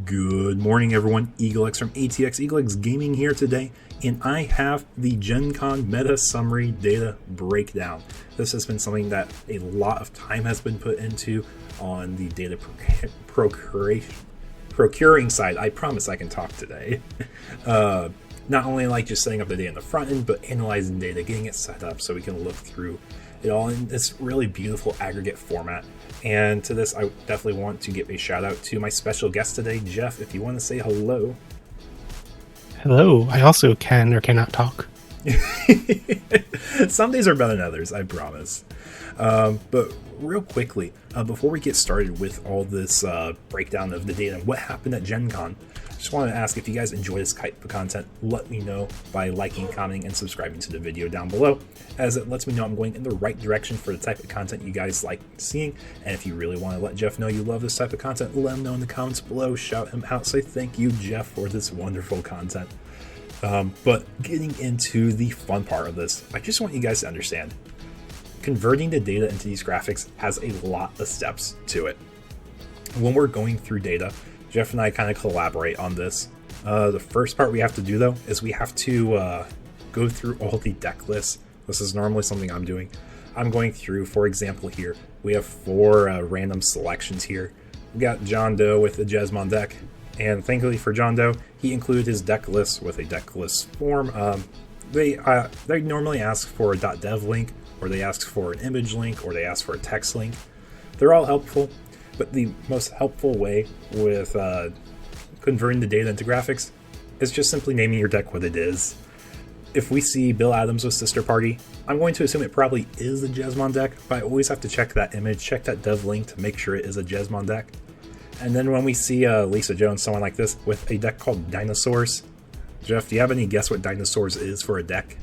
Good morning, everyone. EagleX from ATX EagleX Gaming here today, and I have the GenCon Meta Summary Data Breakdown. This has been something that a lot of time has been put into on the data procuring side. I promise I can talk today. Not only like just setting up the data in the front end, but analyzing data, getting it set up so we can look through it all in this really beautiful aggregate format. And to this, I definitely want to give a shout out to my special guest today, Jeff. If you want to say hello. Hello. I also can or cannot talk. Some days are better than others, I promise. But real quickly, before we get started with all this breakdown of the data and what happened at GenCon, I just wanted to ask if you guys enjoy this type of content, let me know by liking, commenting, and subscribing to the video down below, as it lets me know I'm going in the right direction for the type of content you guys like seeing. And if you really want to let Jeff know you love this type of content, let him know in the comments below, shout him out, say thank you, Jeff, for this wonderful content. But getting into the fun part of this, I just want you guys to understand, converting the data into these graphics has a lot of steps to it. When we're going through data, Jeff and I kind of collaborate on this. The first part we have to do, though, is we have to go through all the deck lists. This is normally something I'm doing. I'm going through, for example, here, we have 4 random selections here. We got John Doe with a Jesmon deck, and thankfully for John Doe, he included his deck list with a deck list form. They normally ask for a .dev link, or they ask for an image link, or they ask for a text link. They're all helpful. But the most helpful way with converting the data into graphics is just simply naming your deck what it is. If we see Bill Adams with Sister Party, I'm going to assume it probably is a Jesmon deck, but I always have to check that image, check that dev link to make sure it is a Jesmon deck. And then when we see Lisa Jones, someone like this, with a deck called Dinosaurs, Jeff, do you have any guess what Dinosaurs is for a deck?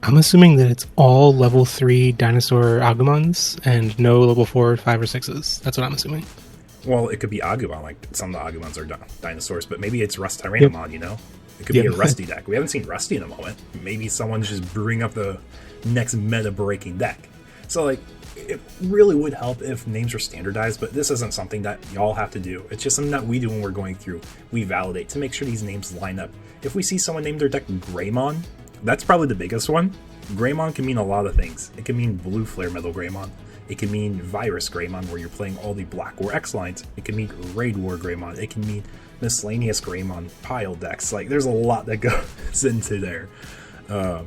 I'm assuming that it's all level 3 dinosaur Agumons and no level 4, 5, or 6s. That's what I'm assuming. Well, it could be Agumon, like some of the Agumons are dinosaurs, but maybe it's Rust Tyrannomon, you know? It could be a Rusty deck. We haven't seen Rusty in a moment. Maybe someone's just brewing up the next meta-breaking deck. So, like, it really would help if names were standardized, but this isn't something that y'all have to do. It's just something that we do when we're going through. We validate to make sure these names line up. If we see someone name their deck Greymon, that's probably the biggest one. Greymon can mean a lot of things. It can mean Blue Flare Metal Greymon. It can mean Virus Greymon, where you're playing all the Black War X lines. It can mean Raid War Greymon. It can mean Miscellaneous Greymon pile decks. Like, there's a lot that goes into there. But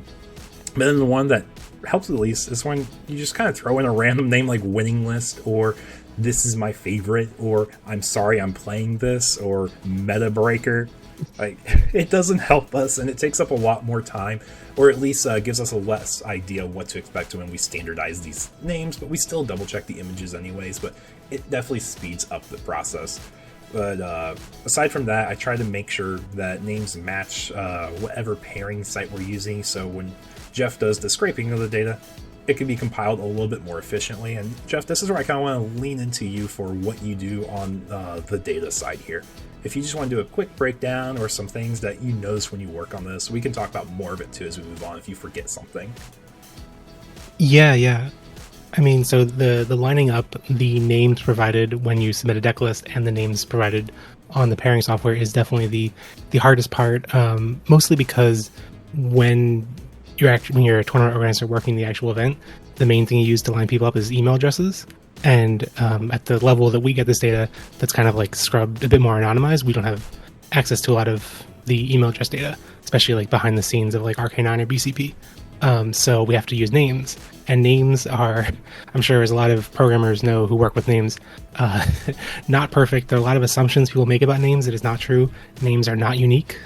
then the one that helps the least is when you just kind of throw in a random name like Winning List, or This is my favorite, or I'm sorry I'm playing this, or Meta Breaker. Like, it doesn't help us, and it takes up a lot more time, or at least gives us a less idea of what to expect when we standardize these names, but we still double check the images anyways. But it definitely speeds up the process. But aside from that, I try to make sure that names match whatever pairing site we're using, so when Jeff does the scraping of the data, it can be compiled a little bit more efficiently. And Jeff, this is where I kind of want to lean into you for what you do on the data side here. If you just want to do a quick breakdown or some things that you notice when you work on this, we can talk about more of it too as we move on if you forget something. Yeah. I mean, so the lining up the names provided when you submit a deck list and the names provided on the pairing software is definitely the hardest part, mostly because when you're a tournament organizer working the actual event, the main thing you use to line people up is email addresses. And at the level that we get this data, that's kind of like scrubbed, a bit more anonymized. We don't have access to a lot of the email address data, especially like behind the scenes of like RK9 or BCP. So we have to use names. And names are, I'm sure as a lot of programmers know who work with names, not perfect. There are a lot of assumptions people make about names that is not true. Names are not unique.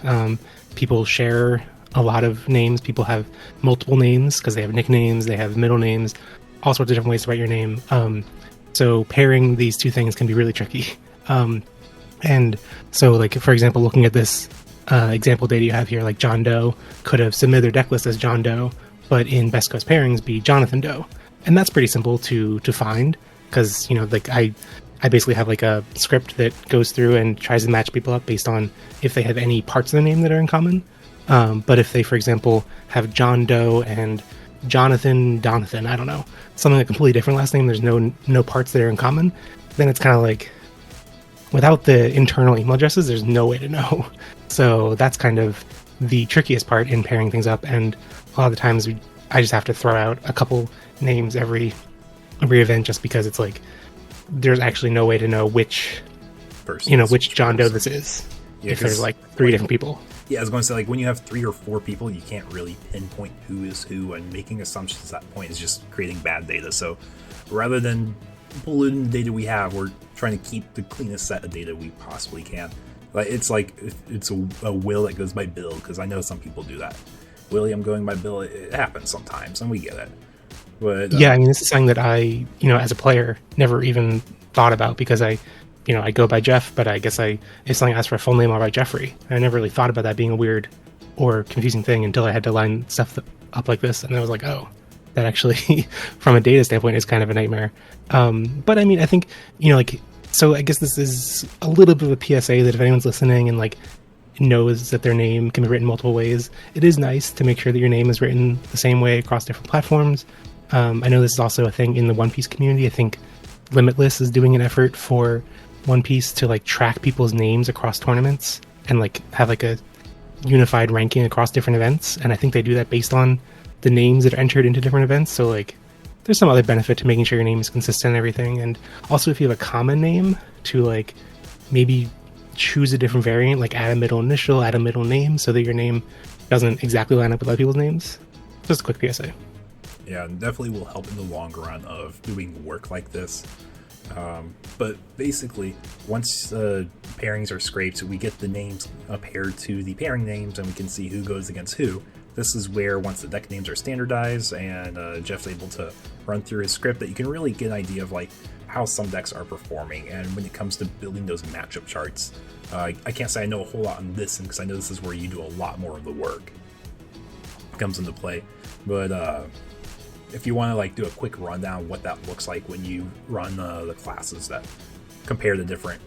People share a lot of names. People have multiple names because they have nicknames, they have middle names, all sorts of different ways to write your name. So pairing these two things can be really tricky. And so, like, for example, looking at this example data you have here, like John Doe could have submitted their deck list as John Doe, but in Best Coast pairings be Jonathan Doe. And that's pretty simple to find because, you know, like I basically have like a script that goes through and tries to match people up based on if they have any parts of the name that are in common. But if they, for example, have John Doe and Jonathan, I don't know, something like a completely different last name, there's no parts that are in common, then it's kind of like, without the internal email addresses, there's no way to know. So that's kind of the trickiest part in pairing things up. And a lot of the times I just have to throw out a couple names every event, just because it's like there's actually no way to know which which John Doe this is. Yeah, if there's like 3 different people. Yeah, I was going to say, like, when you have 3 or 4 people, you can't really pinpoint who is who, and making assumptions at that point is just creating bad data. So rather than polluting the data we have, we're trying to keep the cleanest set of data we possibly can. It's a will that goes by Bill, because I know some people do that. Willie, I'm going by Bill. It happens sometimes, and we get it. But yeah, I mean, this is something that I, as a player, never even thought about, because I go by Jeff, but I guess if something asks for a full name, I'll write Jeffrey. I never really thought about that being a weird or confusing thing until I had to line stuff up like this, and I was like, oh, that actually, from a data standpoint, is kind of a nightmare. But I mean, I think, so I guess this is a little bit of a PSA that if anyone's listening and like knows that their name can be written multiple ways, it is nice to make sure that your name is written the same way across different platforms. I know this is also a thing in the One Piece community. I think Limitless is doing an effort for One Piece to like track people's names across tournaments and like have like a unified ranking across different events. And I think they do that based on the names that are entered into different events. So like there's some other benefit to making sure your name is consistent and everything. And also if you have a common name, to like maybe choose a different variant, like add a middle initial, add a middle name, so that your name doesn't exactly line up with other people's names. Just a quick PSA. Yeah, definitely will help in the long run of doing work like this. But basically, once pairings are scraped, we get the names paired to the pairing names, and we can see who goes against who. This is where, once the deck names are standardized and Jeff's able to run through his script, that you can really get an idea of like how some decks are performing. And when it comes to building those matchup charts, I can't say I know a whole lot on this, because I know this is where you do a lot more of the work. It comes into play. But if you want to like do a quick rundown of what that looks like when you run the classes that compare the different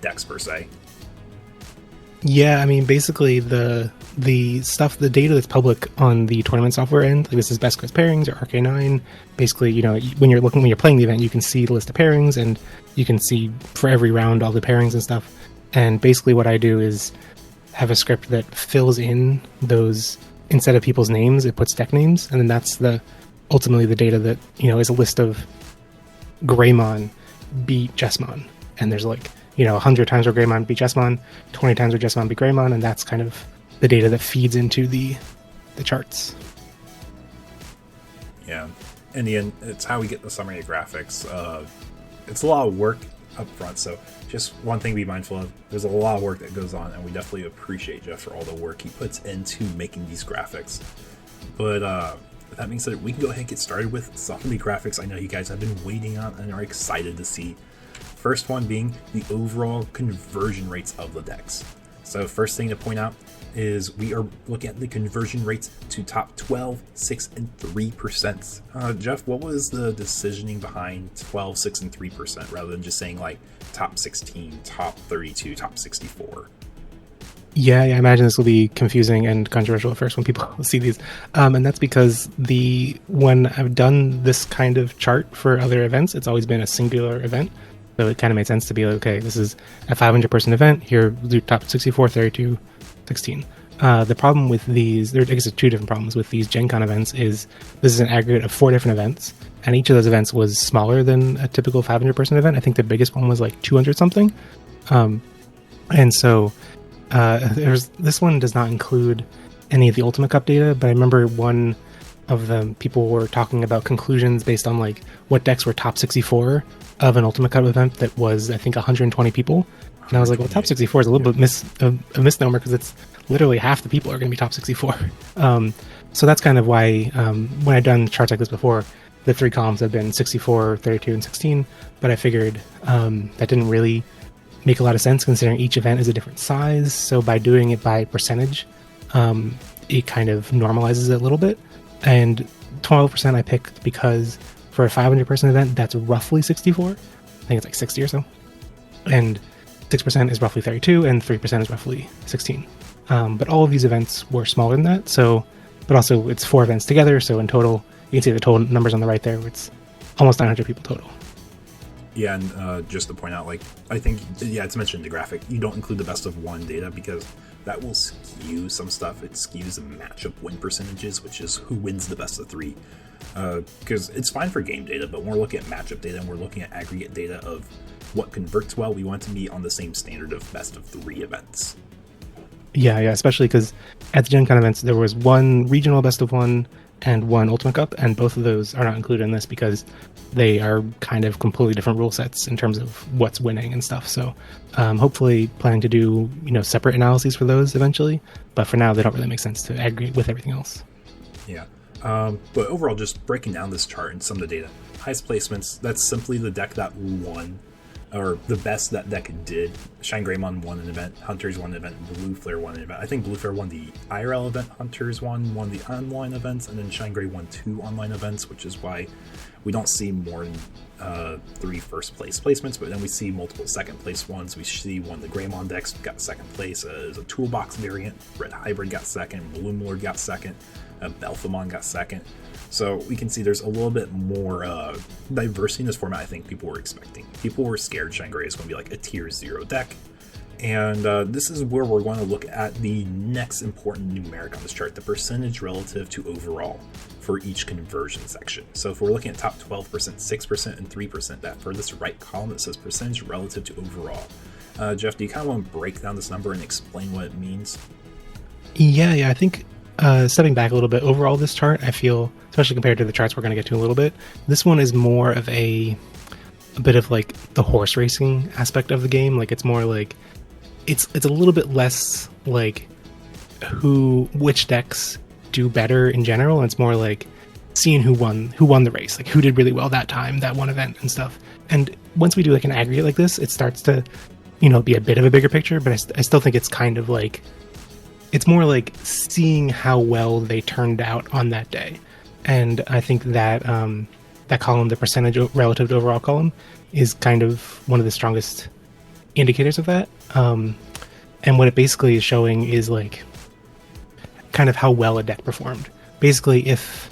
decks per se. Yeah, I mean, basically the stuff, the data that's public on the tournament software end, like this is best class pairings or RK9. Basically, when you're playing the event, you can see the list of pairings, and you can see for every round all the pairings and stuff. And basically, what I do is have a script that fills in those, instead of people's names, it puts deck names, and then that's ultimately the data that is a list of Greymon beat Jessamon, and there's like 100 times where Greymon beat Jessamon, 20 times where Jessamon beat Greymon, and that's kind of the data that feeds into the charts. Yeah, in the end, it's how we get the summary of graphics. It's a lot of work up front, so just one thing to be mindful of: there's a lot of work that goes on, and we definitely appreciate Jeff for all the work he puts into making these graphics. But with that being said, we can go ahead and get started with some of the graphics I know you guys have been waiting on and are excited to see. First one being the overall conversion rates of the decks. So first thing to point out is we are looking at the conversion rates to top 12, 6, and 3%. Jeff, what was the decisioning behind 12, 6, and 3% rather than just saying like top 16, top 32, top 64? Yeah, I imagine this will be confusing and controversial at first when people see these. And that's because when I've done this kind of chart for other events, it's always been a singular event. So it kind of made sense to be like, okay, this is a 500-person event. Here, we'll do top 64, 32, 16. The problem with these, I guess there's 2 different problems with these GenCon events, is this is an aggregate of 4 different events, and each of those events was smaller than a typical 500-person event. I think the biggest one was like 200-something. And so this one does not include any of the Ultimate Cup data, but I remember one of them, people were talking about conclusions based on like what decks were top 64 of an Ultimate Cup event that was, I think, 120 people. And I was like, well, top 64 is a little bit a misnomer, because it's literally half the people are going to be top 64. So that's kind of why when I've done charts like this before, the 3 columns have been 64, 32, and 16. But I figured that didn't really make a lot of sense, considering each event is a different size. So by doing it by percentage, it kind of normalizes it a little bit. And 12% I picked because for a 500-person event, that's roughly 64. I think it's like 60 or so. And 6% is roughly 32, and 3% is roughly 16. But all of these events were smaller than that. So, but also it's 4 events together. So in total, you can see the total numbers on the right there. It's almost 900 people total. Yeah, and just to point out, like, I think, yeah, it's mentioned in the graphic, you don't include the best of one data because that will skew some stuff. It skews the matchup win percentages, which is who wins the best of three. Because it's fine for game data, but when we're looking at matchup data and we're looking at aggregate data of what converts well, we want to be on the same standard of best of three events. Yeah, especially because at the Gen Con events, there was one regional best of one and one Ultimate Cup, and both of those are not included in this because they are kind of completely different rule sets in terms of what's winning and stuff. So hopefully planning to do, separate analyses for those eventually, but for now they don't really make sense to aggregate with everything else. Yeah, but overall, just breaking down this chart and some of the data, highest placements, that's simply the deck that won, or the best that deck did. Shine Greymon won an event, Hunters won an event, Blue Flare won an event. I think Blue Flare won the IRL event, Hunters won the online events, and then Shine Grey won 2 online events, which is why we don't see more than 3 first place placements, but then we see multiple second place ones. We see one of the Greymon decks got second place as a toolbox variant, Red Hybrid got second, Bloom Lord got second, Belphamon got second. So we can see there's a little bit more diversity in this format I think people were expecting. People were scared Shine Grey is going to be like a tier 0 deck. And this is where we're going to look at the next important numeric on this chart, the percentage relative to overall for each conversion section. So if we're looking at top 12%, 6%, and 3%, that furthest right column that says percentage relative to overall. Jeff, do you kind of want to break down this number and explain what it means? Yeah, I think stepping back a little bit, overall this chart, I feel, especially compared to the charts we're going to get to in a little bit, this one is more of a bit of like the horse racing aspect of the game. Like it's more like it's a little bit less like which decks do better in general, and it's more like seeing who won the race, like who did really well that time, that one event and stuff. And once we do like an aggregate like this, it starts to be a bit of a bigger picture, but I still think it's kind of like it's more like seeing how well they turned out on that day. And I think that that column, the percentage relative to overall column, is kind of one of the strongest indicators of that. And what it basically is showing is like kind of how well a deck performed. Basically, if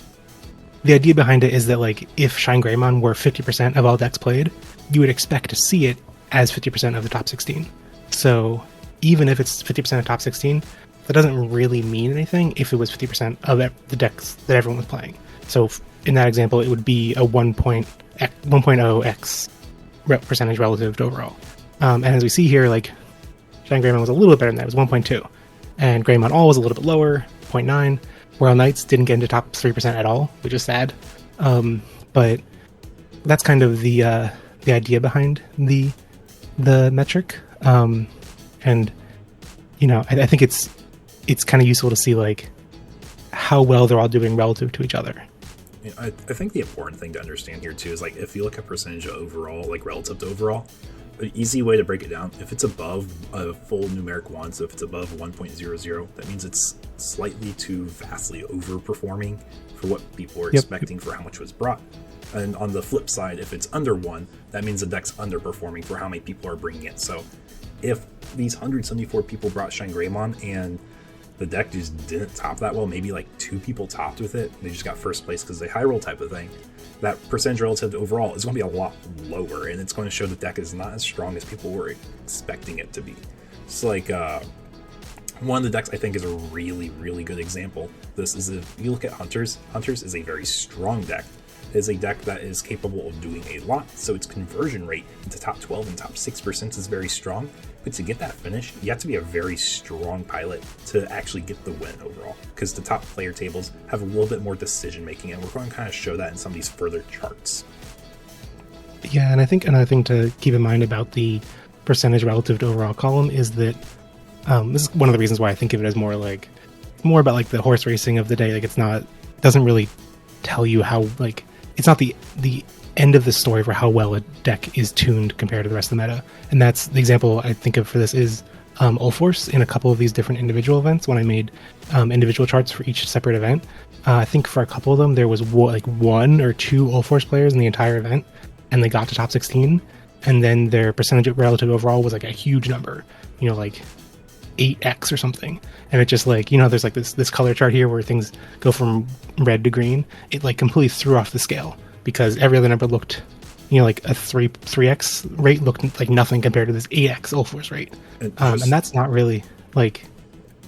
the idea behind it is that like if Shine Greymon were 50% of all decks played, you would expect to see it as 50% of the top 16. So even if it's 50% of top 16, that doesn't really mean anything if it was 50% of the decks that everyone was playing. So in that example, it would be a 1.0x percentage relative to overall. And as we see here, like Shine Greymon was a little bit better than that. It was 1.2. And Greymon All was a little bit lower, 0.9. Royal Knights didn't get into top 3% at all, which is sad. But that's kind of the idea behind the metric. And I think it's kind of useful to see like how well they're all doing relative to each other. Yeah, I think the important thing to understand here too is like if you look at percentage of overall, like relative to overall, an easy way to break it down, if it's above a full numeric 1, so if it's above 1.00, that means it's slightly to vastly overperforming for what people were expecting for how much was brought. And on the flip side, if it's under 1, that means the deck's underperforming for how many people are bringing it. So if these 174 people brought Shine Greymon and the deck just didn't top that well, maybe like 2 people topped with it, they just got first place because they high roll type of thing, that percentage relative to overall is going to be a lot lower, and it's going to show the deck is not as strong as people were expecting it to be. It's like one of the decks I think is a really, really good example. This is if you look at Hunters. Hunters is a very strong deck. It is a deck that is capable of doing a lot, so its conversion rate into top 12 and top 6% is very strong. But to get that finish, you have to be a very strong pilot to actually get the win overall, because the top player tables have a little bit more decision making, and we're going to kind of show that in some of these further charts. Yeah, and I think another thing to keep in mind about the percentage relative to overall column is that this is one of the reasons why I think of it as more about like the horse racing of the day. Like doesn't really tell you how, like, it's not the end of the story for how well a deck is tuned compared to the rest of the meta. And that's the example I think of for this is Ulforce in a couple of these different individual events. When I made individual charts for each separate event, I think for a couple of them there was like 1 or 2 Ulforce players in the entire event, and they got to top 16, and then their percentage relative overall was like a huge number, like 8x or something. And it just like, there's like this color chart here where things go from red to green. It like completely threw off the scale because every other number looked like a 3x rate looked like nothing compared to this 8x Ulforce rate. And that's not really like,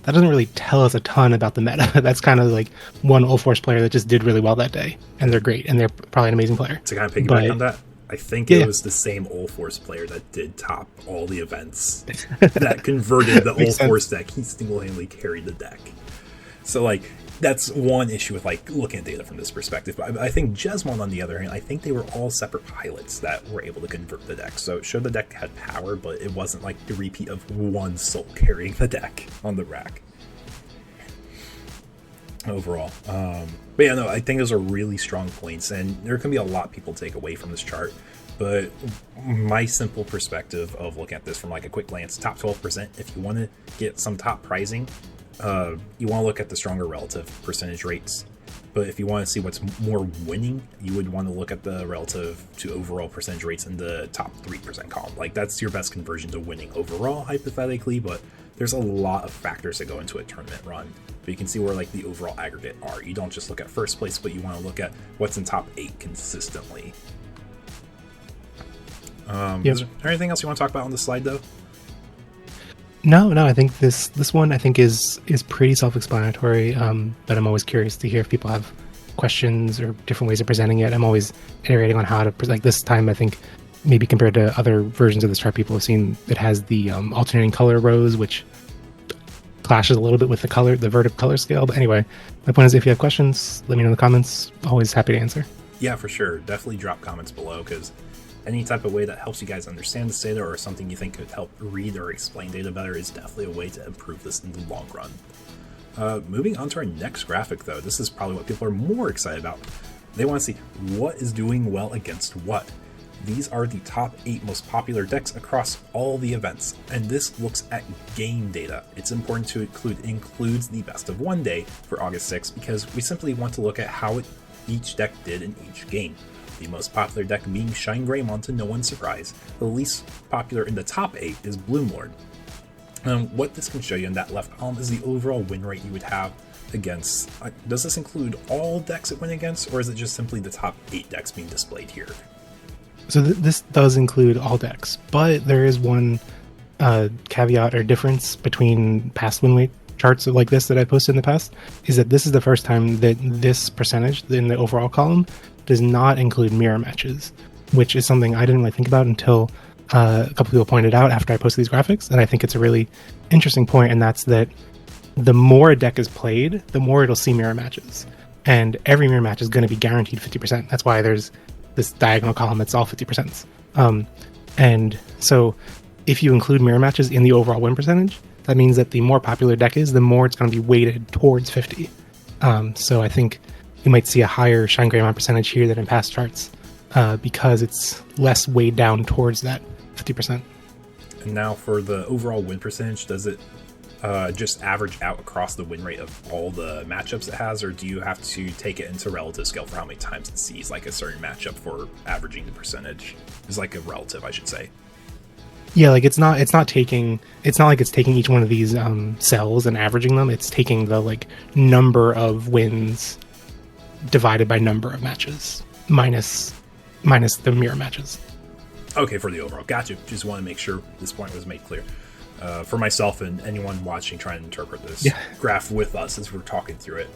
that doesn't really tell us a ton about the meta. That's kind of like one Ulforce player that just did really well that day, and they're great, and they're probably an amazing player. To kind of piggyback on that, I think it was the same Ulforce player that did top all the events that converted the Ulforce deck. He single-handedly carried the deck. So, like, that's one issue with, like, looking at data from this perspective. But I think Jesmon, on the other hand, I think they were all separate pilots that were able to convert the deck. So it showed the deck had power, but it wasn't like the repeat of one soul carrying the deck on the rack overall. But yeah, no, I think those are really strong points, and there can be a lot people take away from this chart. But my simple perspective of looking at this from like a quick glance, top 12%, if you want to get some top pricing, you want to look at the stronger relative percentage rates. But if you want to see what's more winning, you would want to look at the relative to overall percentage rates in the top 3% column. Like, that's your best conversion to winning overall, hypothetically, but there's a lot of factors that go into a tournament run. But you can see where like the overall aggregate are. You don't just look at first place, but you want to look at what's in top 8 consistently. Is there anything else you want to talk about on this slide, though? No, I think this one I think is pretty self-explanatory. But I'm always curious to hear if people have questions or different ways of presenting it. I'm always iterating on how to present. Like this time, I think maybe compared to other versions of this chart, people have seen it has the alternating color rows, which clashes a little bit with the vertive color scale. But anyway, my point is, if you have questions, let me know in the comments. Always happy to answer. Yeah, for sure. Definitely drop comments below, because any type of way that helps you guys understand this data or something you think could help read or explain data better is definitely a way to improve this in the long run. Moving on to our next graphic, though, this is probably what people are more excited about. They want to see what is doing well against what. These are the top 8 most popular decks across all the events, and this looks at game data. It's important to includes the best of one day for August 6th, because we simply want to look at how each deck did in each game. The most popular deck being Shine Greymon, to no one's surprise. The least popular in the top 8 is Bloomlord. What this can show you in that left column is the overall win rate you would have against. Does this include all decks it win against, or is it just simply the top 8 decks being displayed here? So this does include all decks, but there is one caveat or difference between past win rate charts like this that I posted in the past, is that this is the first time that this percentage in the overall column does not include mirror matches, which is something I didn't really think about until a couple people pointed out after I posted these graphics, and I think it's a really interesting point, and that's that the more a deck is played, the more it'll see mirror matches, and every mirror match is going to be guaranteed 50%. That's why there's this diagonal column that's all 50%. And so if you include mirror matches in the overall win percentage, that means that the more popular deck is, the more it's going to be weighted towards 50. So I think you might see a higher Shine Greymon percentage here than in past charts, because it's less weighed down towards that 50%. And now for the overall win percentage, does it just average out across the win rate of all the matchups it has, or do you have to take it into relative scale for how many times it sees like a certain matchup for averaging the percentage? It's like a relative, I should say. Yeah, like it's not like it's taking each one of these cells and averaging them. It's taking the like number of wins divided by number of matches minus the mirror matches. Okay, for the overall. Gotcha. Just want to make sure this point was made clear. For myself and anyone watching, trying to interpret this graph with us as we're talking through it.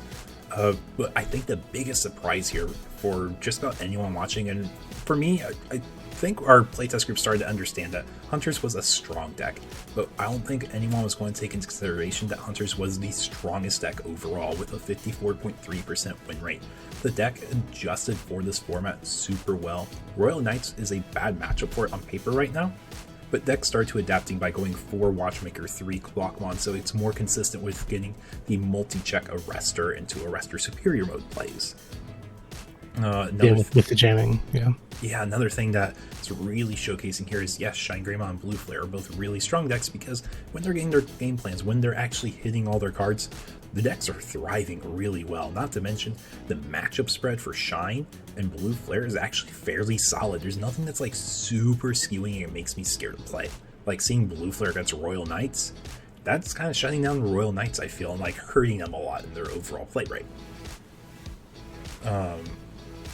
But I think the biggest surprise here for just about anyone watching, and for me, I think our playtest group started to understand that Hunters was a strong deck, but I don't think anyone was going to take into consideration that Hunters was the strongest deck overall with a 54.3% win rate. The deck adjusted for this format super well. Royal Knights is a bad matchup for it on paper right now, but decks started to adapting by going 4 Watchmaker, 3 Clockmon, so it's more consistent with getting the multi-check Arrestor into Arrestor Superior mode plays. With the jamming, Yeah, another thing that is really showcasing here is, yes, Shine Greymon and Blue Flare are both really strong decks, because when they're getting their game plans, when they're actually hitting all their cards, the decks are thriving really well. Not to mention, the matchup spread for Shine and Blue Flare is actually fairly solid. There's nothing that's like super skewing and it makes me scared to play. Like seeing Blue Flare against Royal Knights, that's kind of shutting down the Royal Knights, I feel, and like hurting them a lot in their overall play rate.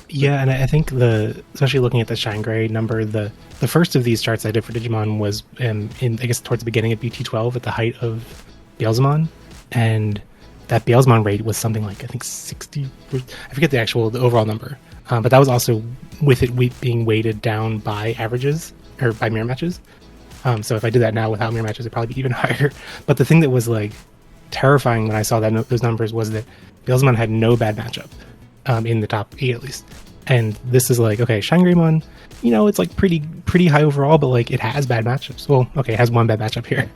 Yeah, and I think especially looking at the Shine Gray number, the first of these charts I did for Digimon was in I guess towards the beginning of BT12 at the height of Beelzemon, and that Beelzemon rate was something like I think 60. I forget the overall number, but that was also with it being weighted down by averages or by mirror matches. So if I did that now without mirror matches, it'd probably be even higher. But the thing that was like terrifying when I saw those numbers was that Beelzemon had no bad matchup in the top 8 at least. And this is like, okay, Shine Greymon, it's like pretty high overall, but like it has bad matchups. Well, okay, it has one bad matchup here.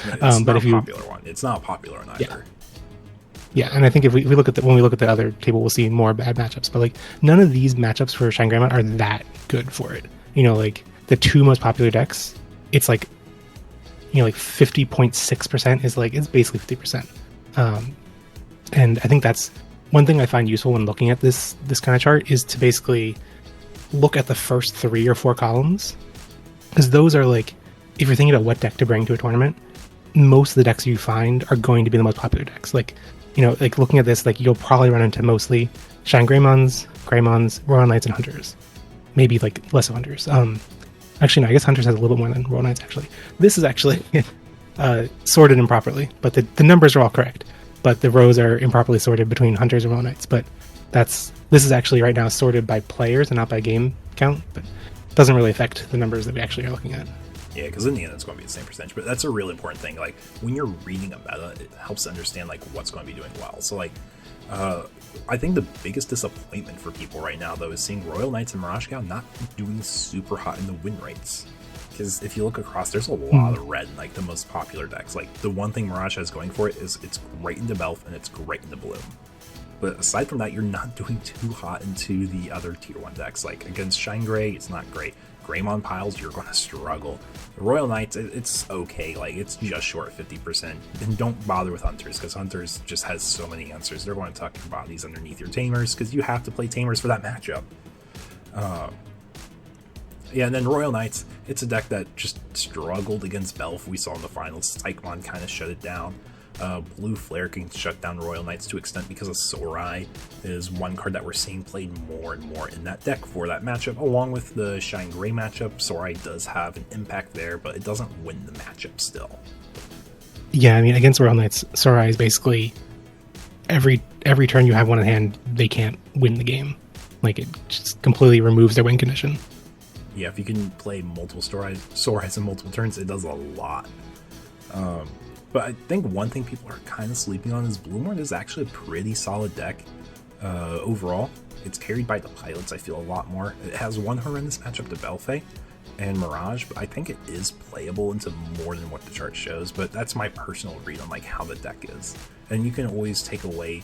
It's not a popular one. It's not a popular one either. Yeah, and I think if we look at when we look at the other table, we'll see more bad matchups. But like none of these matchups for Shine Greymon are that good for it. Like the 2 most popular decks, it's like like 50.6% is like it's basically 50%. And I think that's one thing I find useful when looking at this kind of chart is to basically look at the first 3 or 4 columns, because those are like, if you're thinking about what deck to bring to a tournament, most of the decks you find are going to be the most popular decks. Like, like looking at this, like you'll probably run into mostly Shine Greymons, Royal Knights, and Hunters. Maybe like less of Hunters. Actually, no, I guess Hunters has a little bit more than Royal Knights actually. This is actually sorted improperly, but the numbers are all correct. But the rows are improperly sorted between Hunters and Royal Knights. But this is actually right now sorted by players and not by game count, but it doesn't really affect the numbers that we actually are looking at. Yeah, because in the end, it's going to be the same percentage. But that's a really important thing. Like, when you're reading a meta, it helps to understand, like, what's going to be doing well. So, like, I think the biggest disappointment for people right now, though, is seeing Royal Knights and Mirage Gal not doing super hot in the win rates. Because if you look across, there's a lot of red in, like, the most popular decks. Like, the one thing Mirage has going for it is it's great into Belf and it's great into Bloom. But aside from that, you're not doing too hot into the other tier 1 decks. Like, against Shine Gray, it's not great. Greymon piles, you're going to struggle. The Royal Knights, it's okay. Like, it's just short of 50%. And don't bother with Hunters, because Hunters just has so many answers. They're going to tuck your bodies underneath your Tamers, because you have to play Tamers for that matchup. Yeah, and then Royal Knights, it's a deck that just struggled against Belf. We saw in the finals, Cyclone kind of shut it down. Blue Flare can shut down Royal Knights to extent because of Sorai is one card that we're seeing played more and more in that deck for that matchup, along with the Shine Gray matchup. Sorai does have an impact there, but it doesn't win the matchup still. Yeah, I mean, against Royal Knights, Sorai is basically every turn you have one in hand, they can't win the game. Like, it just completely removes their win condition. Yeah, if you can play multiple Sorais in multiple turns, it does a lot. But I think one thing people are kind of sleeping on is Bloomlord is actually a pretty solid deck overall. It's carried by the pilots, I feel, a lot more. It has one horrendous matchup to Belfay and Mirage, but I think it is playable into more than what the chart shows. But that's my personal read on like how the deck is. And you can always take away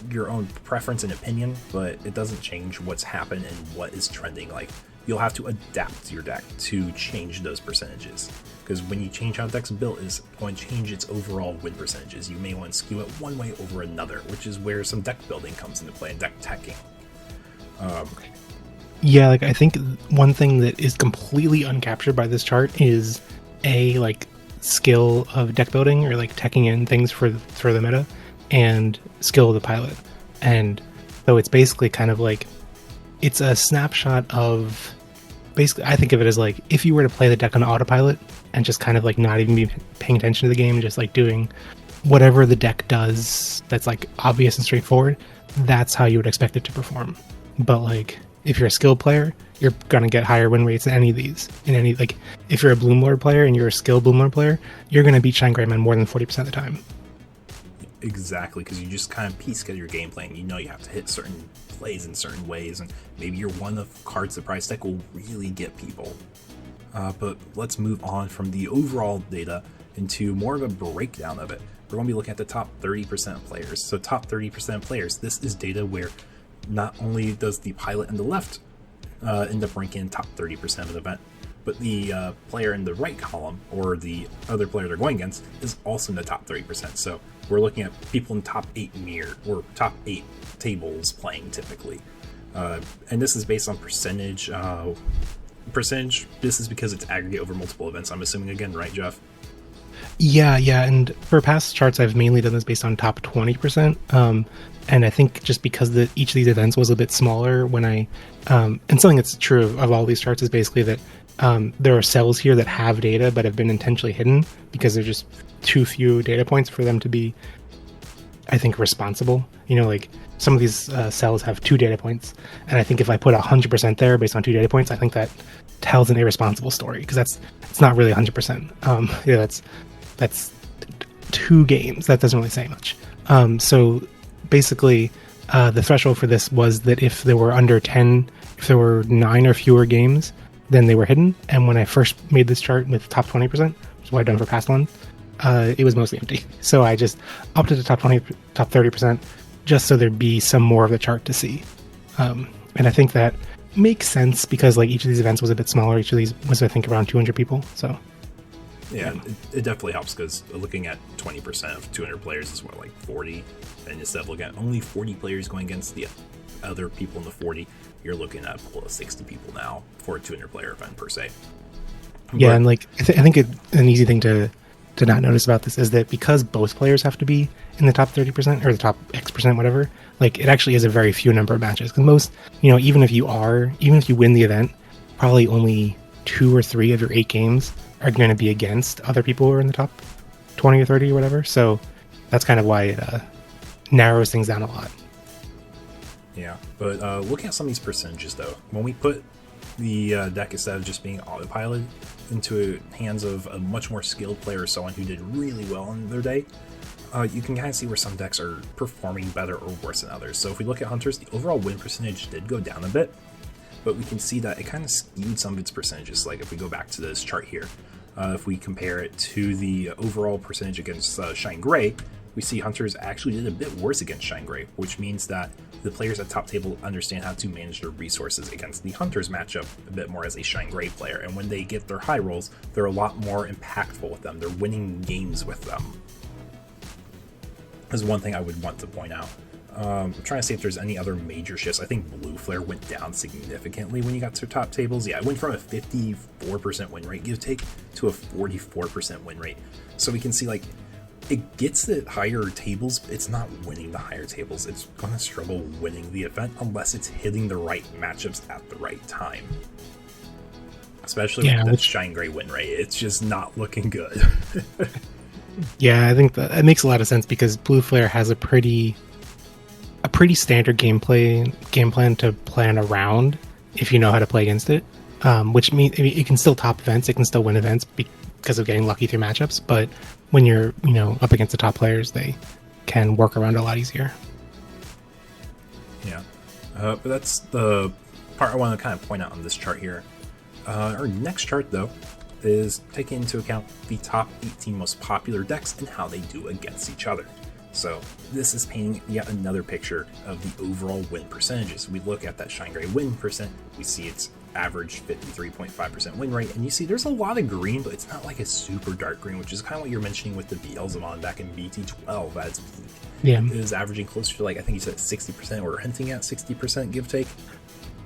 your own preference and opinion, but it doesn't change what's happened and what is trending. Like, you'll have to adapt your deck to change those percentages, because when you change how the deck's built, it's going to change its overall win percentages. You may want to skew it one way over another, which is where some deck building comes into play and deck teching. Yeah, like I think one thing that is completely uncaptured by this chart is like skill of deck building or like teching in things for the meta, and skill of the pilot. And so it's basically kind of like it's a snapshot of, basically I think of it as like if you were to play the deck on autopilot and just kind of like not even be paying attention to the game, just like doing whatever the deck does that's like obvious and straightforward, that's how you would expect it to perform. But like if you're a skilled player, you're gonna get higher win rates than any of these. In any, like if you're a Bloomlord player and you're a skilled Bloomlord player, you're gonna beat Shine Greymon more than 40% of the time. Exactly, because you just kind of piece together your game plan. You know you have to hit certain plays in certain ways, and maybe your one of cards the price deck will really get people. But let's move on from the overall data into more of a breakdown of it. We're going to be looking at the top 30% of players. So top 30% of players, this is data where not only does the pilot in the left end up ranking in top 30% of an event, but the player in the right column, or the other player they're going against, is also in the top 30%. So we're looking at people in top 8 mirror, or top 8 tables playing typically. And this is based on percentage. This is because it's aggregate over multiple events, I'm assuming again, right, Jeff? Yeah, and for past charts, I've mainly done this based on top 20%. And I think just because each of these events was a bit smaller when and something that's true of all these charts is basically that there are cells here that have data but have been intentionally hidden because there's just too few data points for them to be, I think, responsible. Like some of these cells have 2 data points, and I think if I put 100% there based on 2 data points, I think that tells an irresponsible story because it's not really 100%. That's 2 games. That doesn't really say much. So basically, the threshold for this was that if there were under 10, if there were 9 or fewer games, then they were hidden. And when I first made this chart with top 20%, which is what I've done for past ones, it was mostly empty. So I just upped it to top 20, top 30%, just so there'd be some more of the chart to see. And I think that makes sense because like each of these events was a bit smaller. Each of these was, I think, around 200 people. So yeah, it definitely helps because looking at 20% of 200 players is like 40, and instead of looking at only 40 players going against the other people in the 40, you're looking at a pool of 60 people now for a 200 player event per se. Yeah, and like I think an easy thing to not notice about this is that because both players have to be in the top 30% or the top X%, whatever, like it actually is a very few number of matches. Because most, even if you win the event, probably only 2 or 3 of your 8 games are going to be against other people who are in the top 20 or 30 or whatever. So that's kind of why it narrows things down a lot. Yeah, but looking at some of these percentages though, when we put the deck, instead of just being autopilot, into hands of a much more skilled player, someone who did really well in their day, you can kind of see where some decks are performing better or worse than others. So if we look at Hunters, the overall win percentage did go down a bit, but we can see that it kind of skewed some of its percentages. Like if we go back to this chart here, if we compare it to the overall percentage against Shine Gray, we see Hunters actually did a bit worse against Shine Gray, which means that the players at top table understand how to manage their resources against the Hunters matchup a bit more as a Shine Gray player, and when they get their high rolls, they're a lot more impactful with them. They're winning games with them. Is one thing I would want to point out. I'm trying to see if there's any other major shifts. I think Blue Flare went down significantly when you got to top tables. Yeah, it went from a 54% win rate give take to a 44% win rate. So we can see like it gets the higher tables, but it's not winning the higher tables. It's going to struggle winning the event unless it's hitting the right matchups at the right time. Especially with that Shine Gray win rate. It's just not looking good. Yeah, I think that makes a lot of sense because Blue Flare has a pretty standard game plan to plan around if you know how to play against it. Which means it can still top events, it can still win events because of getting lucky through matchups, but when you're up against the top players, they can work around a lot easier. Yeah, but that's the part I want to kind of point out on this chart here. Our next chart though is taking into account the top 18 most popular decks and how they do against each other. So this is painting yet another picture of the overall win percentages. We look at that Shine Gray win percent, we see its average 53.5% win rate, and you see there's a lot of green, but it's not like a super dark green, which is kind of what you're mentioning with the Beelzemon back in BT12 at its peak. Yeah, it is averaging closer to, like, I think you said 60%, or hinting at 60% give take.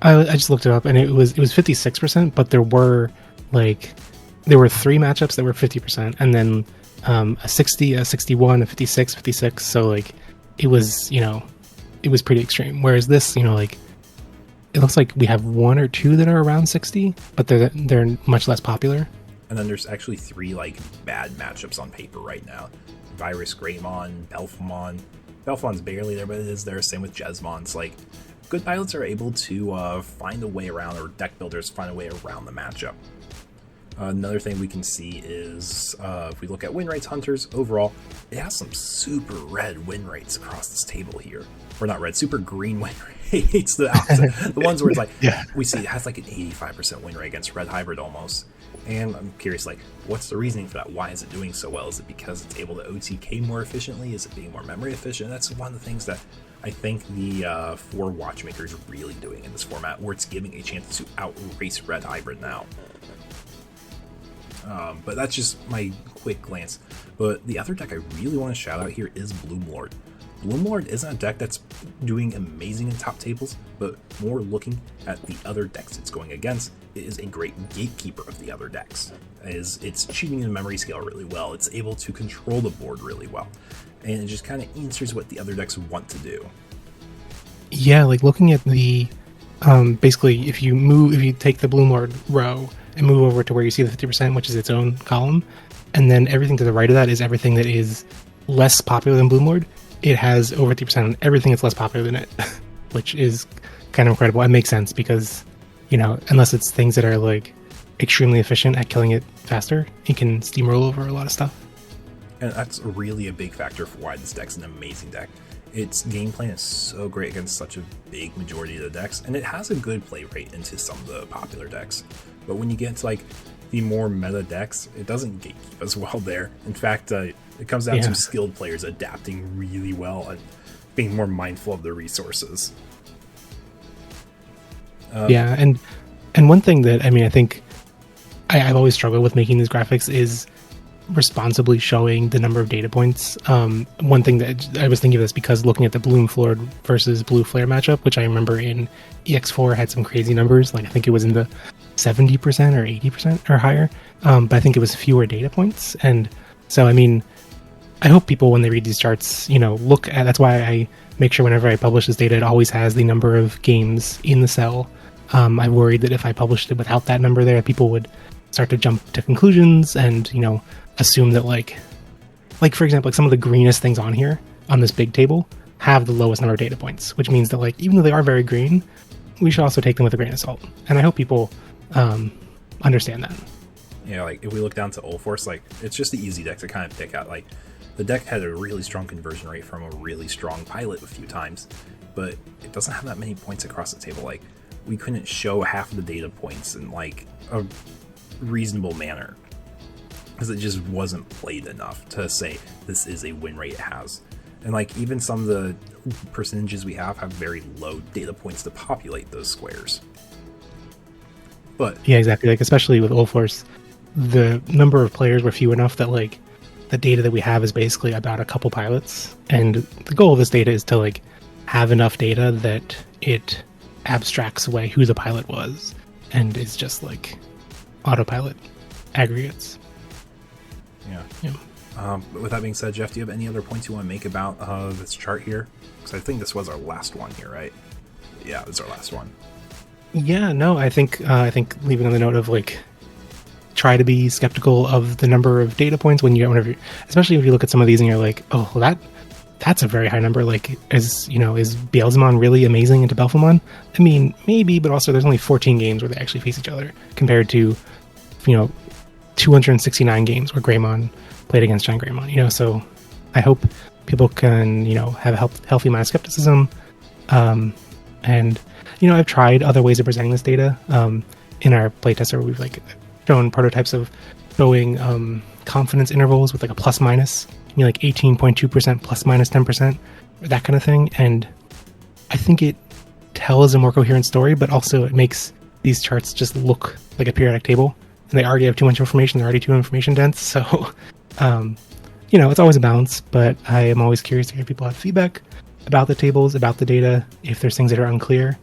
I just looked it up and it was 56%, but there were 3 matchups that were 50%, and then a 60, a 61, a 56, 56. So like it was pretty extreme. Whereas this, it looks like we have 1 or 2 that are around 60, but they're much less popular. And then there's actually 3 like bad matchups on paper right now. Virus, Greymon, Belphemon. Belphemon's barely there, but it is there. Same with Jesmon's. Like, good pilots are able to find a way around, or deck builders find a way around the matchup. Another thing we can see is if we look at win rates, Hunters overall, it has some super red win rates across this table here. Or not red, super green win rates. The ones where it's like, we see it has like an 85% win rate against Red Hybrid almost. And I'm curious, like, what's the reasoning for that? Why is it doing so well? Is it because it's able to OTK more efficiently? Is it being more memory efficient? That's one of the things that I think the 4 Watchmakers are really doing in this format, where it's giving a chance to outrace Red Hybrid now. But that's just my quick glance. But the other deck I really want to shout out here is Bloomlord. Bloom Lord isn't a deck that's doing amazing in top tables, but more looking at the other decks it's going against, it is a great gatekeeper of the other decks, as it's cheating the memory scale really well, it's able to control the board really well, and it just kind of answers what the other decks want to do. Yeah, like looking at the basically if you take the Bloom Lord row and move over to where you see the 50%, which is its own column, and then everything to the right of that is everything that is less popular than Bloom Lord. It has over 50% on everything that's less popular than it, which is kind of incredible. It makes sense because, you know, unless it's things that are like extremely efficient at killing it faster, it can steamroll over a lot of stuff. And that's really a big factor for why this deck's an amazing deck. Its game plan is so great against such a big majority of the decks, and it has a good play rate into some of the popular decks. But when you get to like the more meta decks, it doesn't gatekeep as well there. In fact, it comes down to skilled players adapting really well and being more mindful of their resources. And one thing that, I mean, I think I've always struggled with making these graphics is responsibly showing the number of data points. One thing that I was thinking of this because looking at the Bloom Lord versus Blue Flare matchup, which I remember in EX4 had some crazy numbers, like I think it was in the 70% or 80% or higher, but I think it was fewer data points. And so, I mean, I hope people, when they read these charts, you know, look at, that's why I make sure whenever I publish this data, it always has the number of games in the cell. I worried that if I published it without that number there, people would start to jump to conclusions and, you know, assume that like for example, like some of the greenest things on here on this big table have the lowest number of data points, which means that like even though they are very green, we should also take them with a grain of salt. And I hope people understand that. Yeah, like if we look down to Ulforce, like it's just the easy deck to kind of pick out. Like the deck had a really strong conversion rate from a really strong pilot a few times, but it doesn't have that many points across the table. Like we couldn't show half of the data points in like a reasonable manner because it just wasn't played enough to say this is a win rate it has. And like even some of the percentages we have very low data points to populate those squares. But yeah, exactly. Like especially with Ulforce, the number of players were few enough that like the data that we have is basically about a couple pilots, and the goal of this data is to like have enough data that it abstracts away who the pilot was and is just like autopilot aggregates. Yeah. But with that being said, Jeff, do you have any other points you want to make about this chart here? Because I think this was our last one here, right? Yeah, it was our last one. Yeah, no, I think leaving on the note of like try to be skeptical of the number of data points whenever, especially if you look at some of these and you're like, oh, well, that's a very high number. Like, is Beelzemon really amazing into Belphemon? I mean, maybe, but also there's only 14 games where they actually face each other compared to, 269 games where Greymon played against Giant Greymon. So I hope people can, have a healthy amount of skepticism. And I've tried other ways of presenting this data. In our playtest where we've like shown prototypes of showing confidence intervals with like a plus minus, like 18.2% plus minus 10%, or that kind of thing. And I think it tells a more coherent story, but also it makes these charts just look like a periodic table. And they already have too much information. They're already too information dense. So, it's always a balance, but I am always curious to hear people have feedback about the tables, about the data, if there's things that are unclear,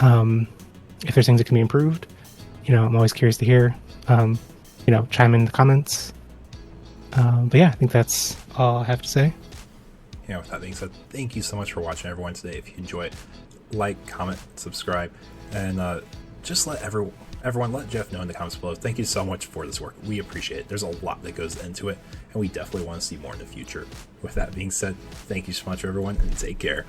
if there's things that can be improved. I'm always curious to hear, chime in the comments. But yeah, I think that's all I have to say. Yeah, with that being said, thank you so much for watching, everyone, today. If you enjoy it, like, comment, subscribe, and just let everyone let Jeff know in the comments below. Thank you so much for this work. We appreciate it. There's a lot that goes into it, and we definitely want to see more in the future. With that being said, thank you so much, everyone, and take care.